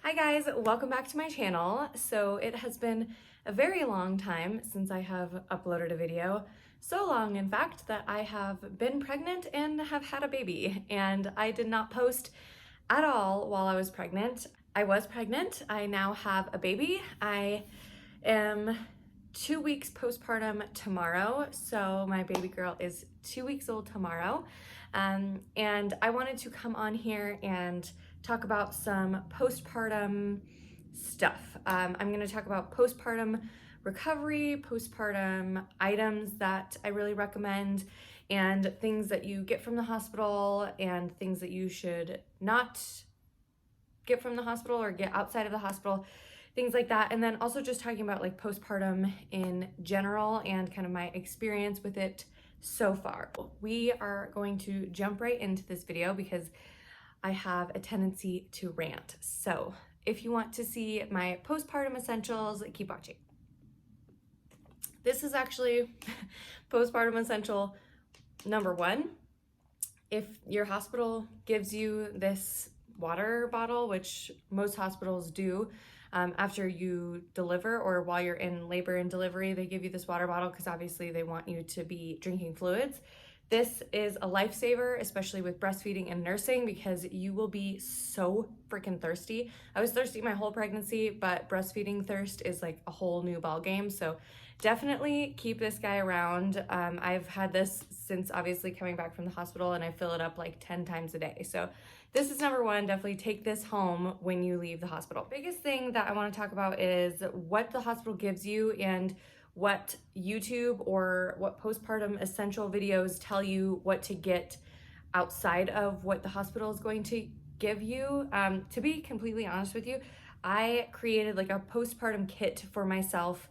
Hi guys, welcome back to my channel. So it has been a very long time since I have uploaded a video. So long, in fact, that I have been pregnant and have had a baby. And I did not post at all while I was pregnant. I was pregnant. I now have a baby. I am 2 weeks postpartum tomorrow. So my baby girl is 2 weeks old tomorrow. And I wanted to come on here and talk about some postpartum stuff. I'm going to talk about postpartum recovery, postpartum items that I really recommend, and things that you get from the hospital and things that you should not get from the hospital or get outside of the hospital, things like that. And then also just talking about like postpartum in general and kind of my experience with it so far. We are going to jump right into this video because I have a tendency to rant. So if you want to see my postpartum essentials, keep watching. This is actually postpartum essential number 1. If your hospital gives you this water bottle, which most hospitals do, after you deliver or while you're in labor and delivery, they give you this water bottle because obviously they want you to be drinking fluids. This is a lifesaver, especially with breastfeeding and nursing, because you will be so freaking thirsty. I was thirsty my whole pregnancy, but breastfeeding thirst is like a whole new ball game. So definitely keep this guy around. I've had this since obviously coming back from the hospital, and I fill it up like 10 times a day. So this is number 1. Definitely take this home when you leave the hospital. Biggest thing that I want to talk about is what the hospital gives you and what YouTube or what postpartum essential videos tell you what to get outside of what the hospital is going to give you. To be completely honest with you, I created like a postpartum kit for myself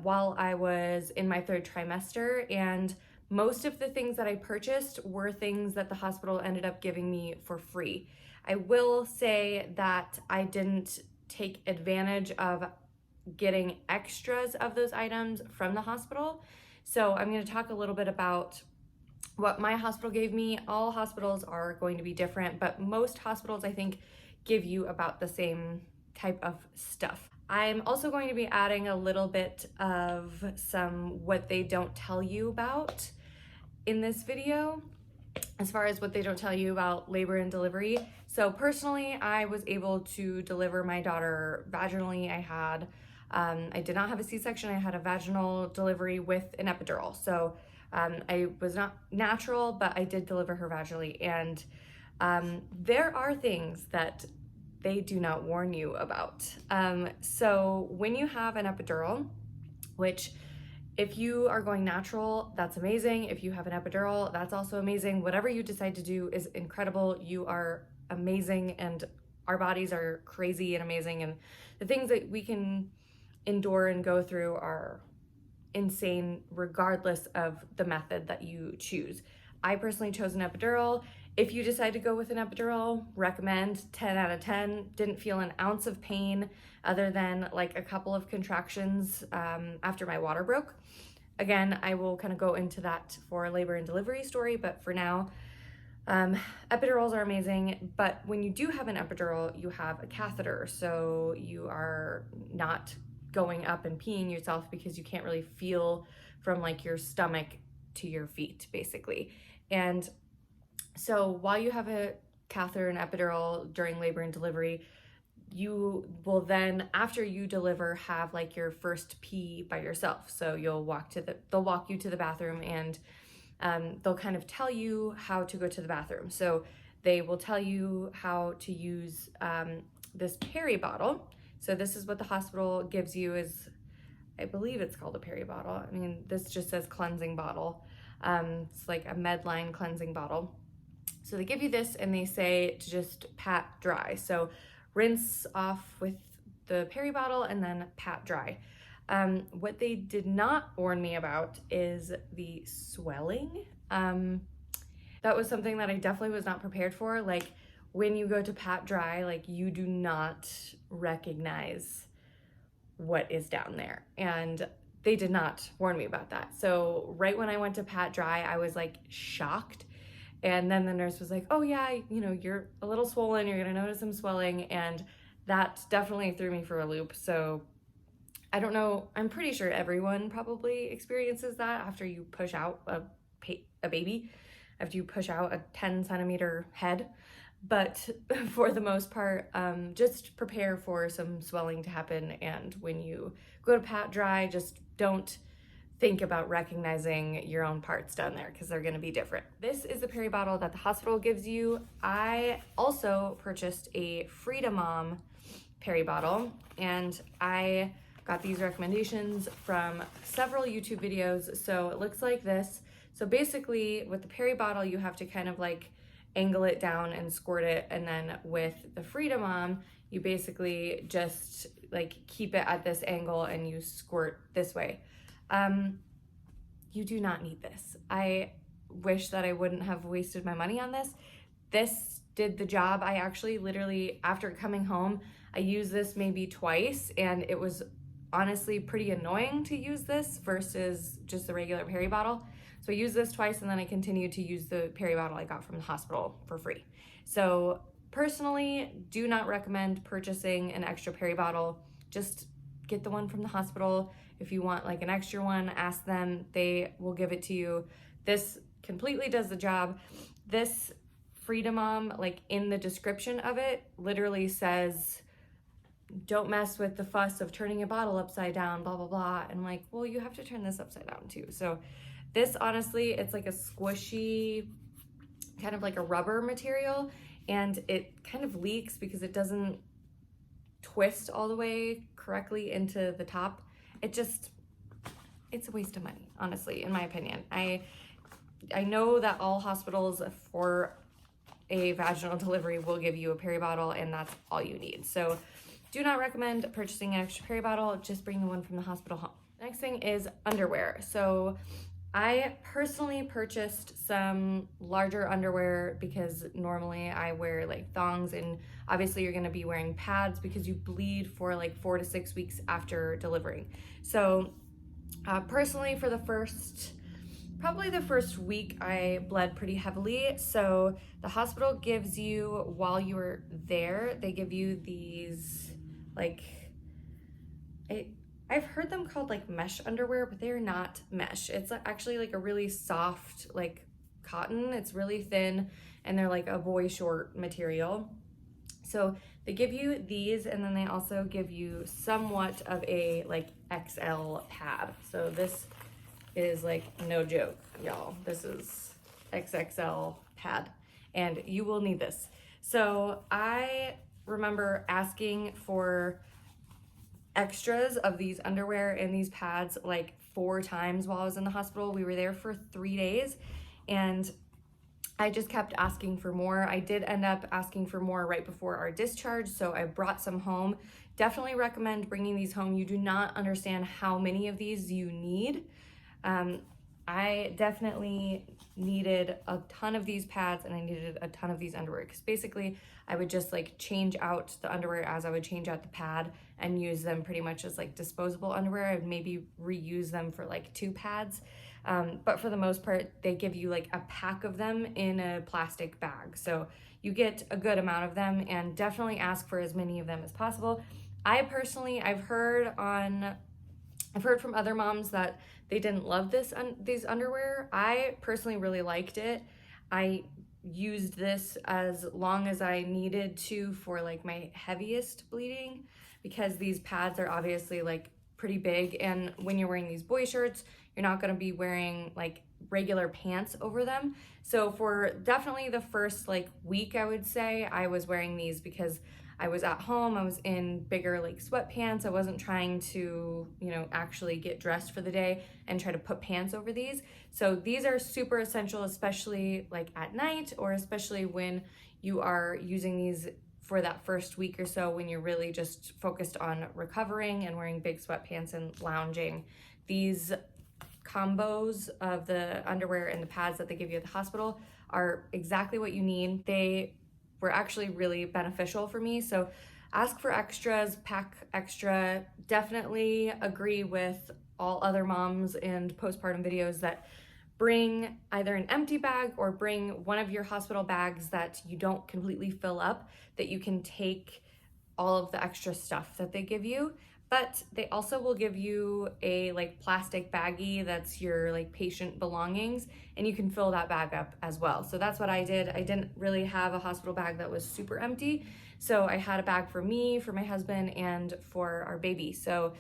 while I was in my 3rd trimester, and most of the things that I purchased were things that the hospital ended up giving me for free. I will say that I didn't take advantage of getting extras of those items from the hospital. So I'm going to talk a little bit about what my hospital gave me. All hospitals are going to be different, but most hospitals I think give you about the same type of stuff. I'm also going to be adding a little bit of some what they don't tell you about in this video, as far as what they don't tell you about labor and delivery. So personally, I was able to deliver my daughter vaginally. I did not have a C-section. I had a vaginal delivery with an epidural. So I was not natural, but I did deliver her vaginally. And there are things that they do not warn you about. So when you have an epidural, which if you are going natural, that's amazing. If you have an epidural, that's also amazing. Whatever you decide to do is incredible. You are amazing, and our bodies are crazy and amazing. And the things that we can endure and go through are insane regardless of the method that you choose. I personally chose an epidural. If you decide to go with an epidural, recommend. 10 out of 10. Didn't feel an ounce of pain other than like a couple of contractions after my water broke. Again, I will kind of go into that for a labor and delivery story, but for now, epidurals are amazing. But when you do have an epidural, you have a catheter, so you are not going up and peeing yourself because you can't really feel from like your stomach to your feet basically. And so while you have a catheter and epidural during labor and delivery, you will then, after you deliver, have like your first pee by yourself. So they'll walk you to the bathroom, and they'll kind of tell you how to go to the bathroom. So they will tell you how to use this peri bottle. So this is what the hospital gives you, is, I believe it's called a peri bottle. I mean, this just says cleansing bottle. It's like a Medline cleansing bottle. So they give you this and they say to just pat dry. So rinse off with the peri bottle and then pat dry. What they did not warn me about is the swelling. That was something that I definitely was not prepared for. Like, when you go to pat dry, like, you do not recognize what is down there. And they did not warn me about that. So right when I went to pat dry, I was like shocked. And then the nurse was like, oh yeah, you're a little swollen, you're gonna notice some swelling. And that definitely threw me for a loop. So I don't know, I'm pretty sure everyone probably experiences that after you push out a baby, after you push out a 10 centimeter head. But for the most part, just prepare for some swelling to happen. And when you go to pat dry, just don't think about recognizing your own parts down there because they're going to be different. This is the peri bottle that the hospital gives you. I also purchased a Frida Mom peri bottle, and I got these recommendations from several YouTube videos. So it looks like this. So basically with the peri bottle, you have to kind of like angle it down and squirt it. And then with the Frida Mom, you basically just like keep it at this angle and you squirt this way. You do not need this. I wish that I wouldn't have wasted my money on this. This did the job. I actually literally, after coming home, I used this maybe twice, and it was honestly pretty annoying to use this versus just the regular peri bottle. So I used this twice, and then I continued to use the peri bottle I got from the hospital for free. So personally, do not recommend purchasing an extra peri bottle. Just get the one from the hospital. If you want like an extra one, ask them, they will give it to you. This completely does the job. This Frida Mom, like in the description of it, literally says, don't mess with the fuss of turning a bottle upside down, blah, blah, blah. And I'm like, well, you have to turn this upside down too. So this, honestly, it's like a squishy, kind of like a rubber material, and it kind of leaks because it doesn't twist all the way correctly into the top. It's a waste of money, honestly, in my opinion. I know that all hospitals for a vaginal delivery will give you a peri bottle, and that's all you need. So do not recommend purchasing an extra peri bottle. Just bring the one from the hospital home. Next thing is underwear. So I personally purchased some larger underwear because normally I wear like thongs, and obviously you're going to be wearing pads because you bleed for like 4 to 6 weeks after delivering. So personally, for probably the first week, I bled pretty heavily. So the hospital gives you, while you were there, they give you these like, I've heard them called like mesh underwear, but they're not mesh. It's actually like a really soft like cotton. It's really thin, and they're like a boy short material. So they give you these, and then they also give you somewhat of a like XL pad. So this is like no joke, y'all. This is XXL pad, and you will need this. So I remember asking for extras of these underwear and these pads like 4 times while I was in the hospital. We were there for 3 days, and I just kept asking for more. I did end up asking for more right before our discharge, so I brought some home. Definitely recommend bringing these home. You do not understand how many of these you need. I definitely needed a ton of these pads, and I needed a ton of these underwear, because basically I would just like change out the underwear as I would change out the pad and use them pretty much as like disposable underwear. I would maybe reuse them for like 2 pads. But for the most part, they give you like a pack of them in a plastic bag. So you get a good amount of them, and definitely ask for as many of them as possible. I've heard from other moms that they didn't love these underwear. I personally really liked it. I used this as long as I needed to for like my heaviest bleeding, because these pads are obviously like pretty big, and when you're wearing these boy shirts, you're not going to be wearing like regular pants over them. So for definitely the first like week, I would say I was wearing these because I was at home. I was in bigger like sweatpants. I wasn't trying to, actually get dressed for the day and try to put pants over these. So these are super essential, especially like at night, or especially when you are using these for that first week or so, when you're really just focused on recovering and wearing big sweatpants and lounging. These combos of the underwear and the pads that they give you at the hospital are exactly what you need. They were actually really beneficial for me. So ask for extras, pack extra. Definitely agree with all other moms and postpartum videos that bring either an empty bag or bring one of your hospital bags that you don't completely fill up, that you can take all of the extra stuff that they give you, but they also will give you a like plastic baggie that's your like patient belongings, and you can fill that bag up as well. So that's what I did. I didn't really have a hospital bag that was super empty, so I had a bag for me, for my husband, and for our baby. So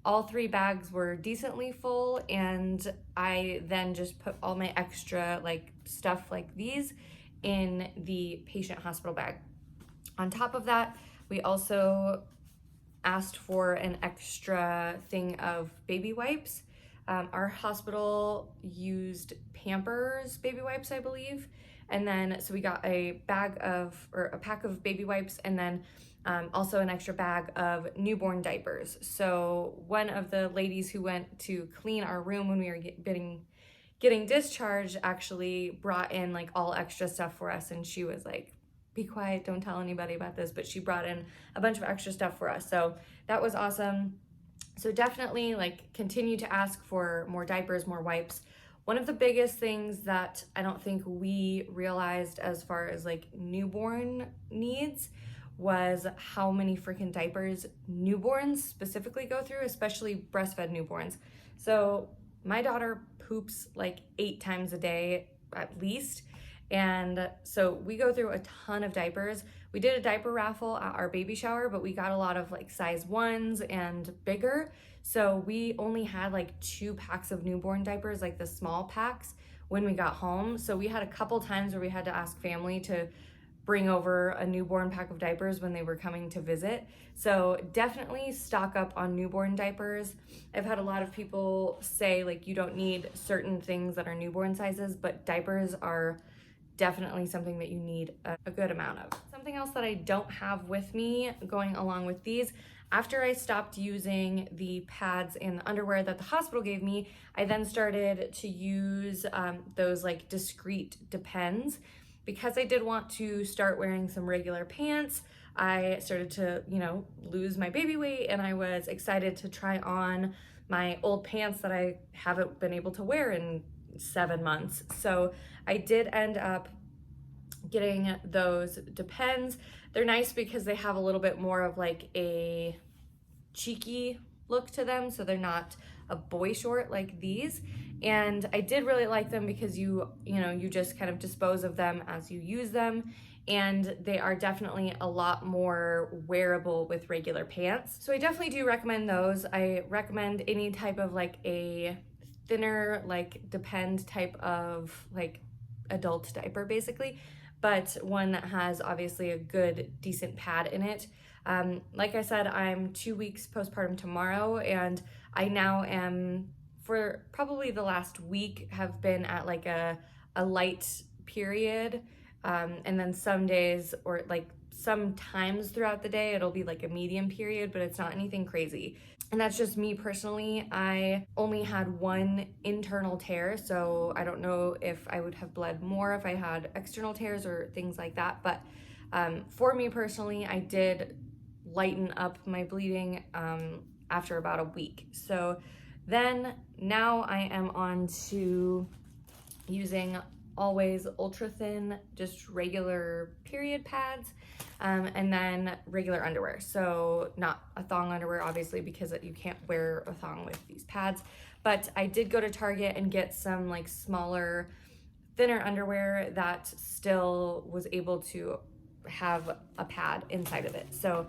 all 3 bags were decently full, and I then just put all my extra like stuff like these in the patient hospital bag. On top of that, we also asked for an extra thing of baby wipes. Our hospital used Pampers baby wipes, I believe. And then, so we got a pack of baby wipes, and then also an extra bag of newborn diapers. So one of the ladies who went to clean our room when we were getting discharged actually brought in like all extra stuff for us, and she was like, be quiet, don't tell anybody about this, but she brought in a bunch of extra stuff for us. So that was awesome. So definitely like continue to ask for more diapers, more wipes. One of the biggest things that I don't think we realized as far as like newborn needs was how many freaking diapers newborns specifically go through, especially breastfed newborns. So my daughter poops like 8 times a day at least. And so we go through a ton of diapers. We did a diaper raffle at our baby shower, but we got a lot of like size 1s and bigger. So we only had like 2 packs of newborn diapers, like the small packs, when we got home. So we had a couple times where we had to ask family to bring over a newborn pack of diapers when they were coming to visit. So definitely stock up on newborn diapers. I've had a lot of people say like you don't need certain things that are newborn sizes, but diapers are definitely something that you need a good amount of. Something else that I don't have with me going along with these, after I stopped using the pads and the underwear that the hospital gave me, I then started to use those like discreet Depends. Because I did want to start wearing some regular pants, I started to, lose my baby weight, and I was excited to try on my old pants that I haven't been able to wear in 7 months. So I did end up getting those Depends. They're nice because they have a little bit more of like a cheeky look to them, so they're not a boy short like these. And I did really like them because you just kind of dispose of them as you use them, and they are definitely a lot more wearable with regular pants. So I definitely do recommend those. I recommend any type of like a thinner like Depend type of like adult diaper basically, but one that has obviously a good decent pad in it. Like I said, I'm 2 weeks postpartum tomorrow, and I now am, for probably the last week, have been at like a light period, and then some days or like sometimes throughout the day it'll be like a medium period, but it's not anything crazy. And that's just me personally. I only had 1 internal tear, so I don't know if I would have bled more if I had external tears or things like that, but for me personally, I did lighten up my bleeding after about a week. So then now I am on to using Always ultra thin, just regular period pads, and then regular underwear. So not a thong underwear, obviously, because you can't wear a thong with these pads. But I did go to Target and get some like smaller, thinner underwear that still was able to have a pad inside of it. So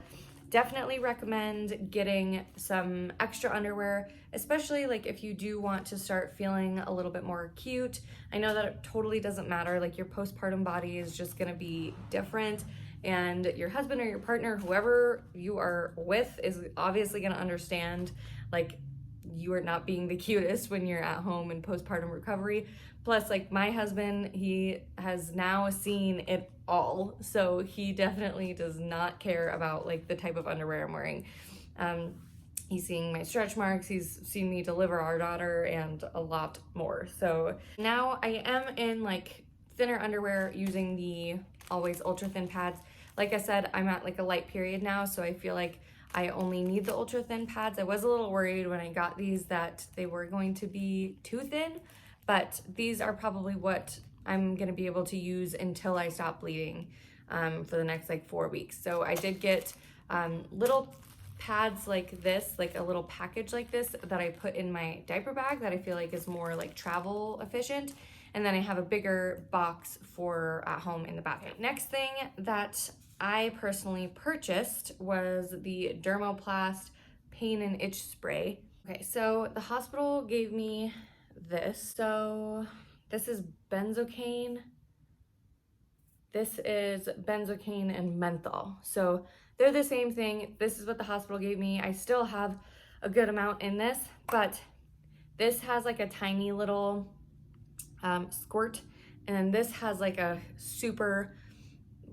definitely recommend getting some extra underwear, especially like if you do want to start feeling a little bit more cute. I know that it totally doesn't matter, like your postpartum body is just gonna be different, and your husband or your partner, whoever you are with, is obviously gonna understand like you are not being the cutest when you're at home in postpartum recovery. Plus, like my husband, he has now seen it all, so he definitely does not care about like the type of underwear I'm wearing. He's seeing my stretch marks, he's seen me deliver our daughter, and a lot more. So now I am in like thinner underwear using the Always ultra thin pads. Like I said, I'm at like a light period now, so I feel like I only need the ultra thin pads. I was a little worried when I got these that they were going to be too thin, but these are probably what I'm gonna be able to use until I stop bleeding for the next like 4 weeks. So I did get little pads like this, like a little package like this that I put in my diaper bag that I feel like is more like travel efficient. And then I have a bigger box for at home in the bathroom. Next thing that I personally purchased was the Dermoplast pain and itch spray. Okay, so the hospital gave me this. So this is benzocaine. This is benzocaine and menthol. So they're the same thing. This is what the hospital gave me. I still have a good amount in this, but this has like a tiny little squirt, and this has like a super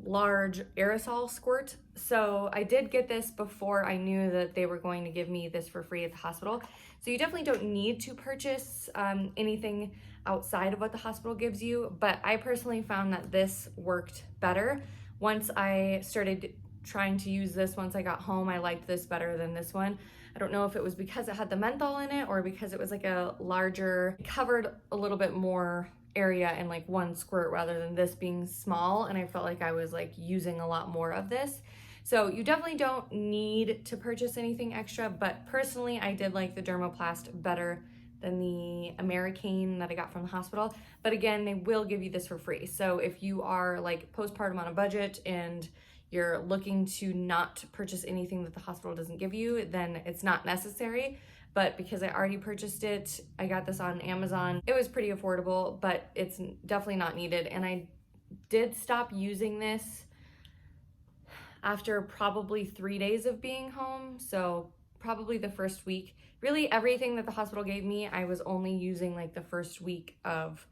large aerosol squirt. So I did get this before I knew that they were going to give me this for free at the hospital. So you definitely don't need to purchase anything outside of what the hospital gives you, but I personally found that this worked better. Once I started trying to use this, once I got home, I liked this better than this one. I don't know if it was because it had the menthol in it or because it was like a larger, covered a little bit more area in like one squirt rather than this being small, and I felt like I was like using a lot more of this. So you definitely don't need to purchase anything extra, but personally I did like the Dermoplast better than the Americaine that I got from the hospital. But again, they will give you this for free. So if you are like postpartum on a budget and you're looking to not purchase anything that the hospital doesn't give you, then it's not necessary. But because I already purchased it, I got this on Amazon. It was pretty affordable, but it's definitely not needed. And I did stop using this after probably 3 days of being home. So probably the first week. Really everything that the hospital gave me, I was only using like the first week of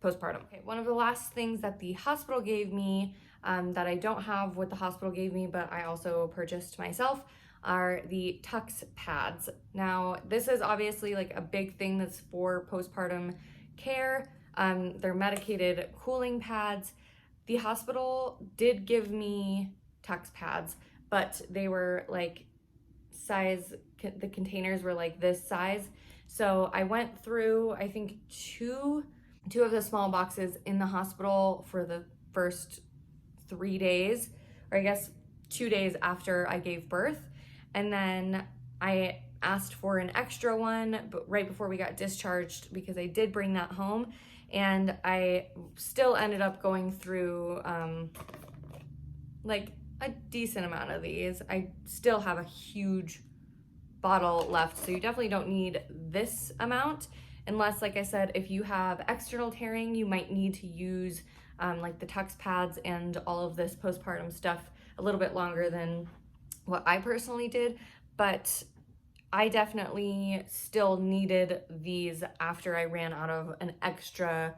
postpartum. Okay, one of the last things that the hospital gave me that I don't have what the hospital gave me, but I also purchased myself, are the Tux pads. Now, this is obviously like a big thing that's for postpartum care. They're medicated cooling pads. The hospital did give me Tux pads, but they were like size, the containers were like this size. So I went through, I think two of the small boxes in the hospital for the first 3 days, or I guess 2 days after I gave birth. And then I asked for an extra one, but right before we got discharged, because I did bring that home, and I still ended up going through like a decent amount of these. I still have a huge bottle left, so you definitely don't need this amount, unless, like I said, if you have external tearing, you might need to use like the Tux pads and all of this postpartum stuff a little bit longer than what I personally did. But I definitely still needed these after I ran out of an extra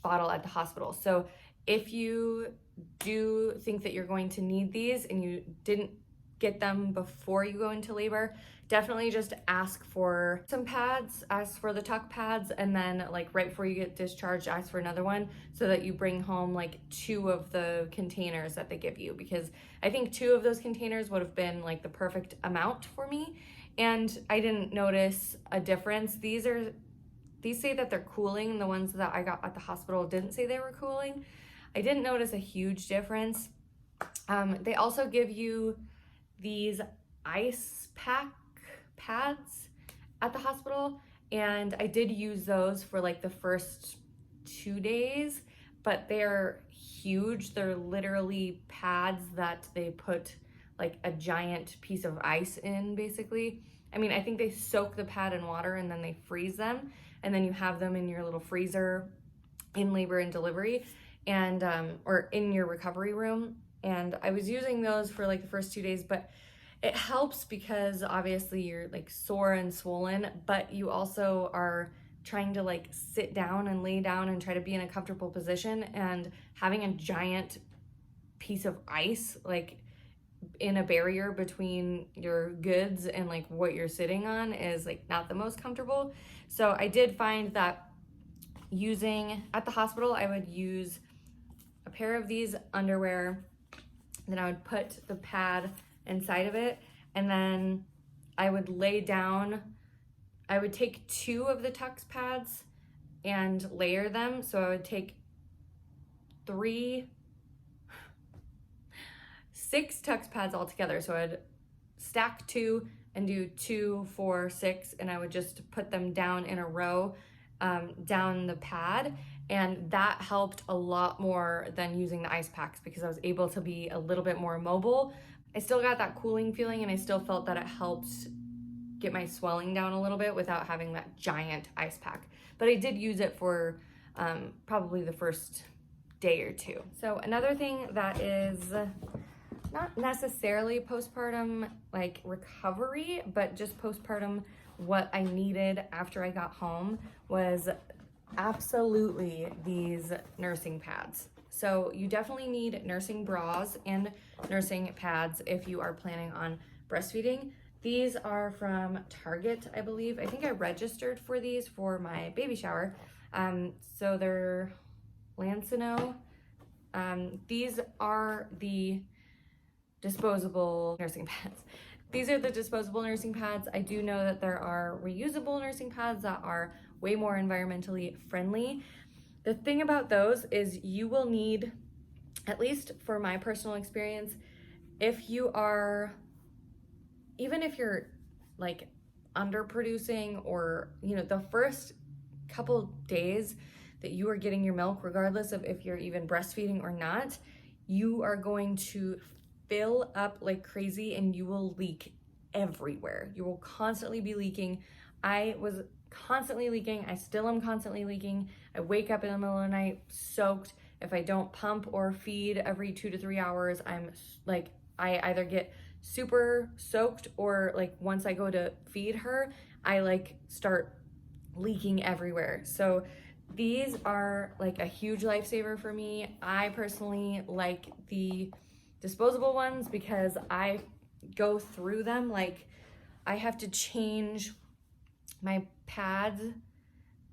bottle at the hospital. So if you do think that you're going to need these and you didn't get them before you go into labor, definitely just ask for some pads, ask for the Tuck pads, and then like right before you get discharged, ask for another one, so that you bring home like 2 of the containers that they give you, because I think 2 of those containers would have been like the perfect amount for me, and I didn't notice a difference. These say that they're cooling. The ones that I got at the hospital didn't say they were cooling. I didn't notice a huge difference. They also give you these ice pack pads at the hospital, and I did use those for like the first 2 days, but they're huge. They're literally pads that they put like a giant piece of ice in, basically. I mean, I think they soak the pad in water and then they freeze them, and then you have them in your little freezer in labor and delivery, and or in your recovery room. And I was using those for like the first 2 days, but it helps because obviously you're like sore and swollen, but you also are trying to like sit down and lay down and try to be in a comfortable position, and having a giant piece of ice like in a barrier between your goods and like what you're sitting on is like not the most comfortable. So I did find that using at the hospital, I would use a pair of these underwear, then I would put the pad inside of it, and then I would lay down. I would take 2 of the Tux pads and layer them. So I would take 3 6 tux pads all together. So I'd stack 2 and do 2, 4, 6, and I would just put them down in a row down the pad, and that helped a lot more than using the ice packs because I was able to be a little bit more mobile. I still got that cooling feeling, and I still felt that it helped get my swelling down a little bit without having that giant ice pack. But I did use it for probably the first day or 2. So another thing that is not necessarily postpartum like recovery, but just postpartum what I needed after I got home was absolutely these nursing pads. So you definitely need nursing bras and nursing pads if you are planning on breastfeeding. These are from Target, I believe. I think I registered for these for my baby shower. So they're Lancino. These are the disposable nursing pads. These are the disposable nursing pads. I do know that there are reusable nursing pads that are way more environmentally friendly. The thing about those is you will need, at least for my personal experience, if you are, even if you're like underproducing or, you know, the first couple days that you are getting your milk, regardless of if you're even breastfeeding or not, you are going to fill up like crazy and you will leak everywhere. You will constantly be leaking. I was constantly leaking. I still am constantly leaking. I wake up in the middle of the night soaked. If I don't pump or feed every 2 to 3 hours, I'm like, I either get super soaked or like once I go to feed her, I like start leaking everywhere. So these are like a huge lifesaver for me. I personally like the disposable ones because I go through them. Like I have to change my pads,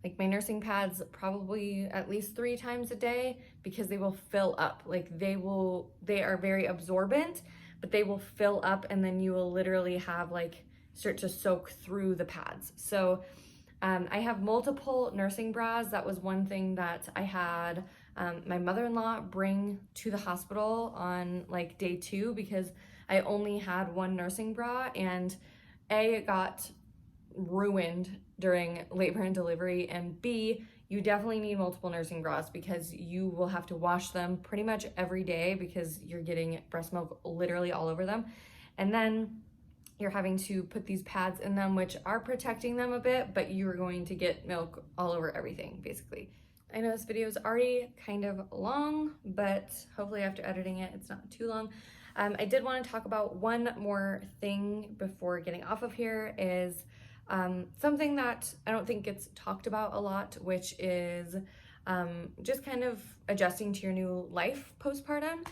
like my nursing pads, probably at least 3 times a day because they will fill up. Like they are very absorbent, but they will fill up and then you will literally have like start to soak through the pads. So I have multiple nursing bras. That was one thing that I had my mother-in-law bring to the hospital on like day 2 because I only had one nursing bra, and A, it got ruined during labor and delivery, and B, you definitely need multiple nursing bras because you will have to wash them pretty much every day because you're getting breast milk literally all over them. And then you're having to put these pads in them, which are protecting them a bit, but you're going to get milk all over everything, basically. I know this video is already kind of long, but hopefully after editing it, it's not too long. I did want to talk about one more thing before getting off of here is something that I don't think gets talked about a lot, which is just kind of adjusting to your new life postpartum.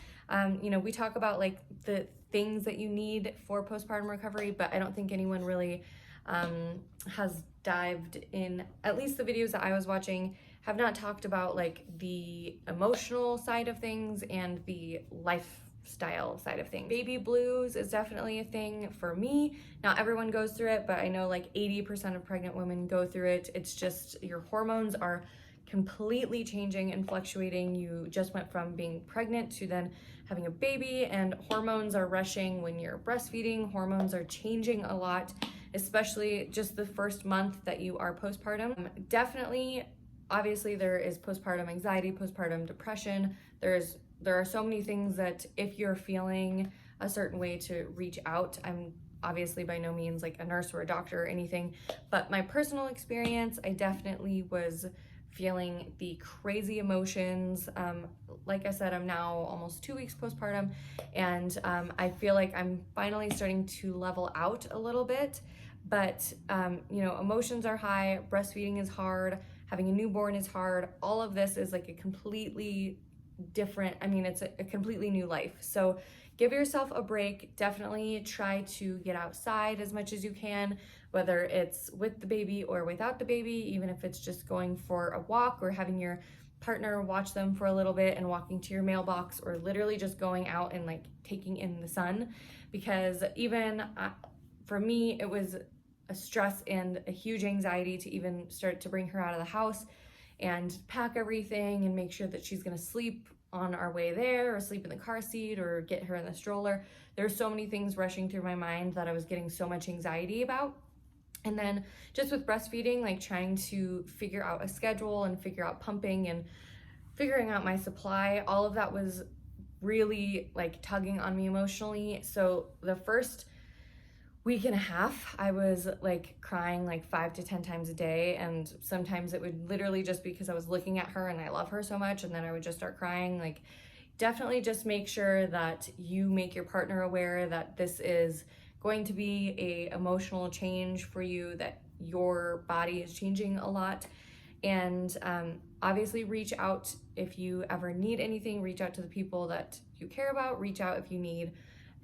You know, we talk about like the things that you need for postpartum recovery, but I don't think anyone really has dived in, at least the videos that I was watching have not talked about like the emotional side of things and the lifestyle side of things. Baby blues is definitely a thing for me. Not everyone goes through it, but I know like 80% of pregnant women go through it. It's just your hormones are completely changing and fluctuating. You just went from being pregnant to then having a baby, and hormones are rushing when you're breastfeeding. Hormones are changing a lot, especially just the first month that you are postpartum. Definitely, obviously there is postpartum anxiety, postpartum depression. There are so many things that if you're feeling a certain way to reach out. I'm obviously by no means like a nurse or a doctor or anything, but my personal experience, I definitely was feeling the crazy emotions. Like I said, I'm now almost 2 weeks postpartum, and I feel like I'm finally starting to level out a little bit, but you know, emotions are high, breastfeeding is hard, having a newborn is hard. All of this is like a completely different, I mean, it's a completely new life. So give yourself a break. Definitely try to get outside as much as you can, whether it's with the baby or without the baby, even if it's just going for a walk or having your partner watch them for a little bit and walking to your mailbox, or literally just going out and like taking in the sun. Because even for me, it was a stress and a huge anxiety to even start to bring her out of the house and pack everything and make sure that she's gonna sleep on our way there or sleep in the car seat or get her in the stroller. There's so many things rushing through my mind that I was getting so much anxiety about. And then just with breastfeeding, like trying to figure out a schedule and figure out pumping and figuring out my supply, all of that was really like tugging on me emotionally. So the first week and a half, I was like crying like 5 to 10 times a day. And sometimes it would literally just because I was looking at her and I love her so much. And then I would just start crying. Like, definitely just make sure that you make your partner aware that this is going to be a emotional change for you, that your body is changing a lot. And obviously reach out if you ever need anything. Reach out to the people that you care about. Reach out if you need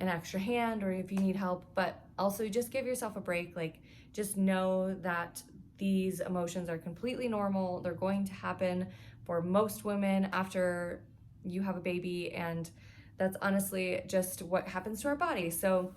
an extra hand or if you need help, but also just give yourself a break. Like, just know that these emotions are completely normal. They're going to happen for most women after you have a baby, and that's honestly just what happens to our body. So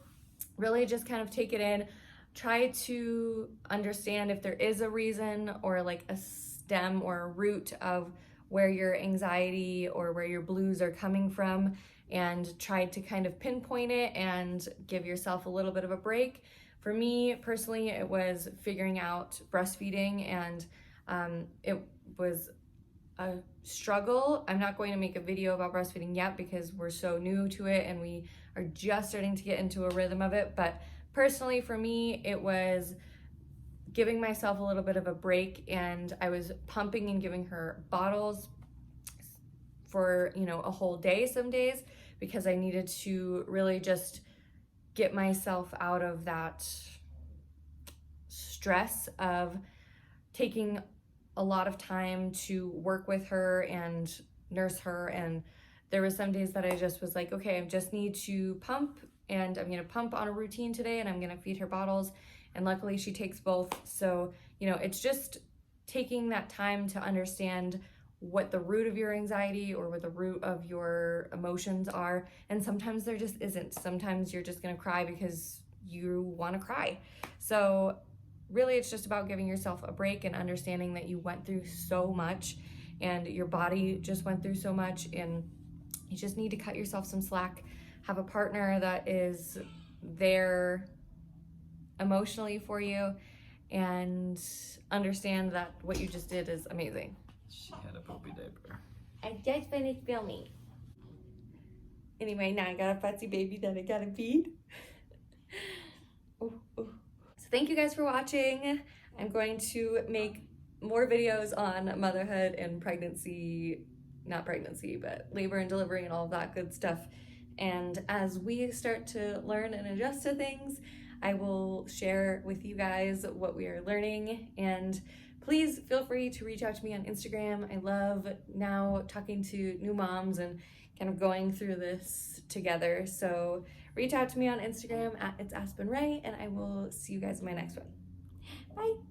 really just kind of take it in, try to understand if there is a reason or like a stem or a root of where your anxiety or where your blues are coming from, and try to kind of pinpoint it and give yourself a little bit of a break. For me personally, it was figuring out breastfeeding, and it was a struggle. I'm not going to make a video about breastfeeding yet because we're so new to it and we are just starting to get into a rhythm of it. But personally for me, it was giving myself a little bit of a break, and I was pumping and giving her bottles for, you know, a whole day some days, because I needed to really just get myself out of that stress of taking a lot of time to work with her and nurse her. And there was some days that I just was like, okay, I just need to pump, and I'm gonna pump on a routine today, and I'm gonna feed her bottles. And luckily she takes both. So, you know, it's just taking that time to understand what the root of your anxiety or what the root of your emotions are. And sometimes there just isn't. Sometimes you're just gonna cry because you wanna cry. So really it's just about giving yourself a break and understanding that you went through so much and your body just went through so much, and you just need to cut yourself some slack. Have a partner that is there emotionally for you, and understand that what you just did is amazing. She had a poopy diaper. I just finished filming. Anyway, now I got a fussy baby that I gotta feed. Ooh, ooh. So thank you guys for watching. I'm going to make more videos on motherhood and pregnancy, not pregnancy, but labor and delivery and all of that good stuff. And as we start to learn and adjust to things, I will share with you guys what we are learning. And please feel free to reach out to me on Instagram. I love now talking to new moms and kind of going through this together. So reach out to me on Instagram at @itsaspenray, and I will see you guys in my next one. Bye.